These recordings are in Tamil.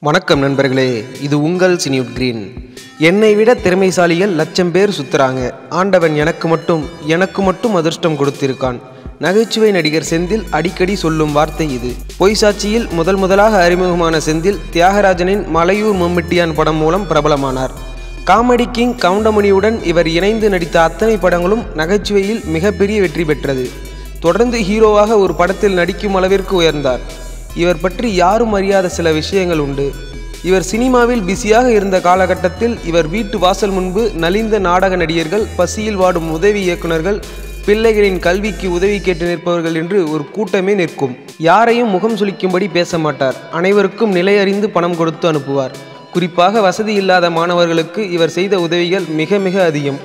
வணக்கம் நண்பர்களே, இது உங்கள் சினியூட் கிரீன். என்னை விட திறமைசாலிகள் லட்சம் பேர் சுத்துறாங்க, ஆண்டவன் எனக்கு மட்டும் அதிர்ஷ்டம் கொடுத்திருக்கான். நகைச்சுவை நடிகர் செந்தில் அடிக்கடி சொல்லும் வார்த்தை இது. பொய் சாட்சியில் முதலாக அறிமுகமான செந்தில் தியாகராஜனின் மலையூர் மம்முட்டியான் படம் மூலம் பிரபலமானார். காமெடி கிங் கவுண்டமணியுடன் இவர் இணைந்து நடித்த அத்தனை படங்களும் நகைச்சுவையில் மிகப்பெரிய வெற்றி பெற்றது. தொடர்ந்து ஹீரோவாக ஒரு படத்தில் நடிக்கும் அளவிற்கு உயர்ந்தார். இவர் பற்றி யாரும் அறியாத சில விஷயங்கள் உண்டு. இவர் சினிமாவில் பிஸியாக இருந்த காலகட்டத்தில் இவர் வீட்டு வாசல் முன்பு நலிந்த நாடக நடிகர்கள், பசியில் வாடும் உதவி இயக்குநர்கள், பிள்ளைகளின் கல்விக்கு உதவி கேட்டு நிற்பவர்கள் என்று ஒரு கூட்டமே நிற்கும். யாரையும் முகம் சுளிக்கும்படி பேச மாட்டார். அனைவருக்கும் நிலையறிந்து பணம் கொடுத்து அனுப்புவார். குறிப்பாக வசதி இல்லாத மாணவர்களுக்கு இவர் செய்த உதவிகள் மிக மிக அதிகம்.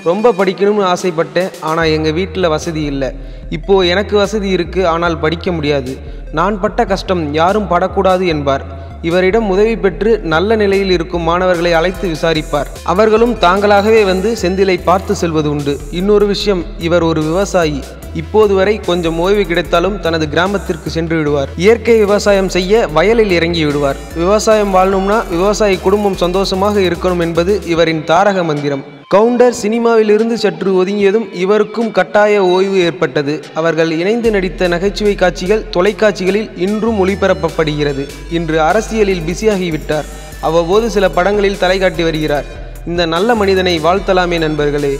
ரொம்ப படிக்கணும்னு ஆசைப்பட்டேன், ஆனால் எங்கள் வீட்டில் வசதி இல்லை. இப்போது எனக்கு வசதி இருக்குது, ஆனால் படிக்க முடியாது. நான் பட்ட கஷ்டம் யாரும் படக்கூடாது என்பார். இவரிடம் உதவி பெற்று நல்ல நிலையில் இருக்கும் மாணவர்களை அழைத்து விசாரிப்பார். அவர்களும் தாங்களாகவே வந்து செந்திலை பார்த்து செல்வது உண்டு. இன்னொரு விஷயம், இவர் ஒரு விவசாயி. இப்போது வரை கொஞ்சம் ஓய்வு கிடைத்தாலும் தனது கிராமத்திற்கு சென்று விடுவார். இயற்கை விவசாயம் செய்ய வயலில் இறங்கி விடுவார். விவசாயம் வாழணும்னா விவசாயி குடும்பம் சந்தோஷமாக இருக்கணும் என்பது இவரின் தாரக மந்திரம். கவுண்டர் சினிமாவிலிருந்து சற்று ஒதுங்கியதும் இவருக்கும் கட்டாய ஓய்வு ஏற்பட்டது. அவர்கள் இணைந்து நடித்த நகைச்சுவை காட்சிகள் தொலைக்காட்சிகளில் இன்றும் ஒளிபரப்பப்படுகிறது. இன்று அரசியலில் பிஸியாகிவிட்டார். அவ்வப்போது சில படங்களில் தலை காட்டி வருகிறார். இந்த நல்ல மனிதனை வாழ்த்தலாமே நண்பர்களே.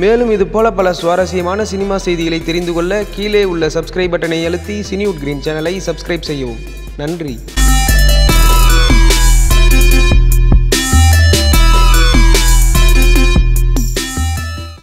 மேலும் இதுபோல பல சுவாரஸ்யமான சினிமா செய்திகளை தெரிந்து கொள்ள கீழே உள்ள சப்ஸ்கிரைப் பட்டனை அழுத்தி சினியூட் கிரீன் சேனலை சப்ஸ்கிரைப் செய்யவும். நன்றி.